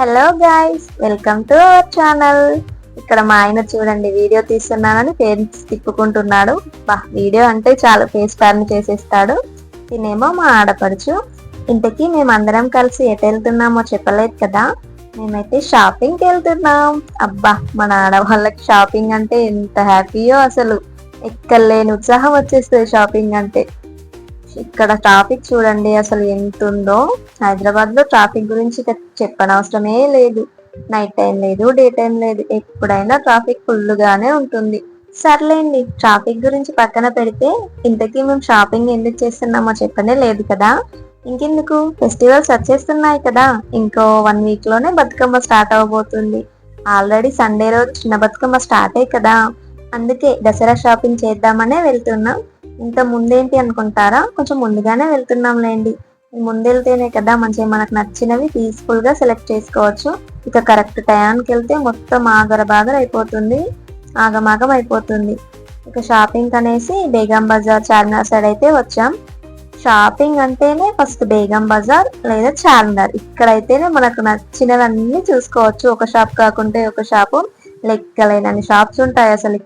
Hello guys, welcome to our channel. ఇక్కడ మా ఆయన చూడండి వీడియో తీస్తున్నానని ఫేస్ తిప్పుకుంటున్నాడు. వీడియో అంటే చాలా ఫేస్ టర్న్ చేసేస్తాడు. తినేమో మా ఆడపడుచు. ఇంతకీ మేమందరం కలిసి ఎటు వెళ్తున్నామో చెప్పలేదు కదా. మేమైతే షాపింగ్కి వెళ్తున్నాం. మన ఆడవాళ్ళకి షాపింగ్ అంటే ఎంత హ్యాపీయో, అసలు ఎక్కలేని ఉత్సాహం వచ్చేస్తుంది షాపింగ్ అంటే. ఇక్కడ ట్రాఫిక్ చూడండి అసలు ఎంత ఉందో. హైదరాబాద్ లో ట్రాఫిక్ గురించి చెప్పనవసరమే లేదు. నైట్ టైం లేదు, డే టైం లేదు, ఎప్పుడైనా ట్రాఫిక్ ఫుల్ గానే ఉంటుంది. సర్లేండి, ట్రాఫిక్ గురించి పక్కన పెడితే ఇంతకీ మేము షాపింగ్ ఎందుకు చేస్తున్నామో చెప్పనే లేదు కదా. ఇంకెందుకు, ఫెస్టివల్స్ వచ్చేస్తున్నాయి కదా. ఇంకో 1 వీక్ లోనే బతుకమ్మ స్టార్ట్ అవబోతుంది. ఆల్రెడీ సండే రోజు చిన్న బతుకమ్మ స్టార్ట్ అయ్యి కదా. అందుకే దసరా షాపింగ్ చేద్దామనే వెళ్తున్నాం. ఇంత ముందేంటి అనుకుంటారా, కొంచెం ముందుగానే వెళ్తున్నాంలేండి. ముందెళ్తేనే కదా మంచిగా మనకు నచ్చినవి పీస్ఫుల్ గా సెలెక్ట్ చేసుకోవచ్చు. ఇక కరెక్ట్ టయానికి వెళ్తే మొత్తం ఆగరబాగర్ అయిపోతుంది, ఆగమాగం అయిపోతుంది. ఇక షాపింగ్ అనేసి బేగం బజార్, చార్మినార్ సైడ్ అయితే వచ్చాం. షాపింగ్ అంటేనే ఫస్ట్ బేగం బజార్ లేదా చార్మినార్. ఇక్కడైతేనే మనకు నచ్చినవన్నీ చూసుకోవచ్చు. ఒక షాప్ కాకుంటే ఒక షాపు, లెక్కలేనన్ని షాప్స్ ఉంటాయి అసలు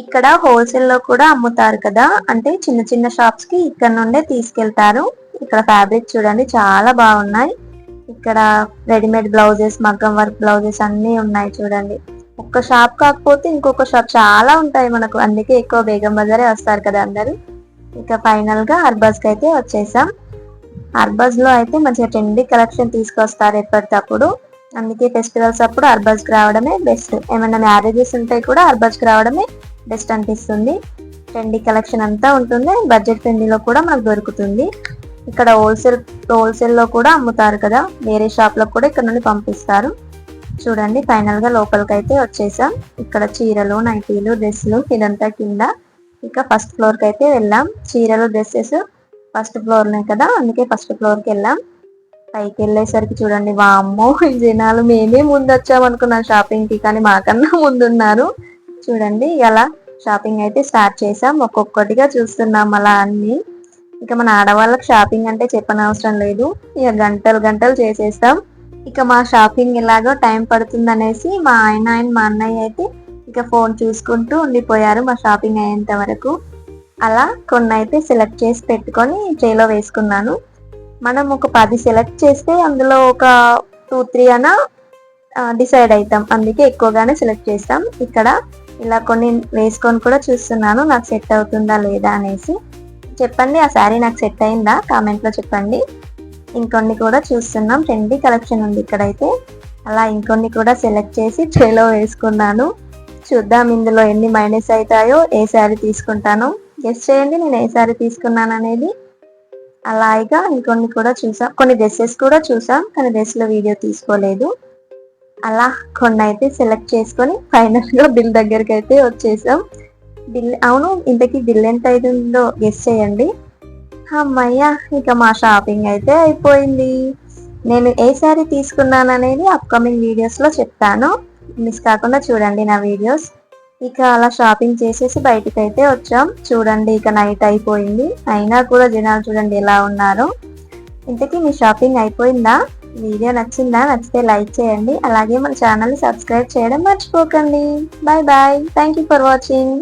ఇక్కడ హోల్సేల్ లో కూడా అమ్ముతారు కదా. అంటే చిన్న చిన్న షాప్స్ కి ఇక్కడ నుండే తీసుకెళ్తారు. ఇక్కడ ఫ్యాబ్రిక్ చూడండి చాలా బాగున్నాయి. ఇక్కడ రెడీమేడ్ బ్లౌజెస్, మగ్గం వర్క్ బ్లౌజెస్ అన్ని ఉన్నాయి చూడండి. ఒక్క షాప్ కాకపోతే ఇంకొక షాప్ చాలా ఉంటాయి మనకు. అందుకే ఎక్కువ బేగం బజారే వస్తారు కదా అందరు. ఇక ఫైనల్ గా అర్బజ్ కి అయితే వచ్చేసాం. అర్బజ్ లో అయితే మంచిగా ట్రెండీ కలెక్షన్ తీసుకొస్తారు ఎప్పటికప్పుడు. అందుకే ఫెస్టివల్స్ అప్పుడు అర్బజ్ కి రావడమే బెస్ట్. ఏమైనా మ్యారేజెస్ ఉంటే కూడా అర్బజ్ కి రావడమే బెస్ట్ అనిపిస్తుంది. ట్రెండీ కలెక్షన్ అంతా ఉంటుంది, బడ్జెట్ ఫ్రెండ్లీలో కూడా మనకు దొరుకుతుంది. ఇక్కడ హోల్సేల్ లో కూడా అమ్ముతారు కదా, వేరే షాప్ లో కూడా ఇక్కడ నుండి పంపిస్తారు. చూడండి ఫైనల్ గా లోపలికి అయితే వచ్చేసాం. ఇక్కడ చీరలు, నైటీలు, డ్రెస్సులు ఇదంతా కింద. ఇక ఫస్ట్ ఫ్లోర్ కి అయితే వెళ్ళాం. చీరలు, డ్రెస్సెస్ ఫస్ట్ ఫ్లోర్ నే కదా, అందుకే ఫస్ట్ ఫ్లోర్ కి వెళ్ళాం. పైకి వెళ్ళేసరికి చూడండి, వామ్మో ఈ జనాలు, మేమే ముందు వచ్చాం అనుకున్నాం షాపింగ్ కి, కానీ మాకన్నా ముందున్నారు. చూడండి ఎలా షాపింగ్ అయితే స్టార్ట్ చేసాం. ఒక్కొక్కటిగా చూస్తున్నాం అలా అన్ని. ఇక మన ఆడవాళ్ళకి షాపింగ్ అంటే చెప్పనవసరం లేదు, ఇక గంటలు గంటలు చేసేస్తాం. ఇక మా షాపింగ్ ఎలాగో టైం పడుతుంది అనేసి మా ఆయన మా అన్నయ్య అయితే ఇక ఫోన్ చూసుకుంటూ ఉండిపోయారు మా షాపింగ్ అయ్యేంత వరకు. అలా కొన్ని అయితే సెలెక్ట్ చేసి పెట్టుకొని ట్రేలో వేసుకున్నాను. మనం ఒక 10 సెలెక్ట్ చేస్తే అందులో ఒక 2-3 అనా డిసైడ్ అవుతాం. అందుకే ఎక్కువగానే సెలెక్ట్ చేస్తాం. ఇక్కడ ఇలా కొన్ని వేసుకొని కూడా చూస్తున్నాను నాకు సెట్ అవుతుందా లేదా అనేసి. చెప్పండి, ఆ శారీ నాకు సెట్ అయిందా కామెంట్ లో చెప్పండి. ఇంకొన్ని కూడా చూస్తున్నాం, ట్రెండీ కలెక్షన్ ఉంది ఇక్కడైతే. అలా ఇంకొన్ని కూడా సెలెక్ట్ చేసి ట్రేలో వేసుకున్నాను. చూద్దాం ఇందులో ఎన్ని మైనస్ అవుతాయో, ఏ శారీ తీసుకుంటానో గెస్ చేయండి నేను ఏ శారీ తీసుకున్నాను అనేది. అలాగా ఇంకొన్ని కూడా చూసాం, కొన్ని డ్రెస్సెస్ కూడా చూసాం, కానీ డ్రెస్లో వీడియో తీసుకోలేదు. అలా కొన్ని అయితే సెలెక్ట్ చేసుకొని ఫైనల్ గా బిల్ దగ్గరికి అయితే వచ్చేసాం. బిల్, అవును ఇంతకీ బిల్ ఎంత అవుతుందో గెస్ చేయండి. అమ్మయ్యా, ఇక మా షాపింగ్ అయితే అయిపోయింది. నేను ఏ శారీ తీసుకున్నాను అనేది అప్కమింగ్ వీడియోస్ లో చెప్తాను, మిస్ కాకుండా చూడండి నా వీడియోస్. ఇక అలా షాపింగ్ చేసేసి బయటకు అయితే వచ్చాం. చూడండి ఇక నైట్ అయిపోయింది, అయినా కూడా జనాలు చూడండి ఎలా ఉన్నారో. ఇంతకీ మీ షాపింగ్ అయిపోయిందా? వీడియో నచ్చిందా? నచ్చితే లైక్ చేయండి, అలాగే మన ఛానల్ని సబ్స్క్రైబ్ చేయడం మర్చిపోకండి. Bye bye, thank you for watching.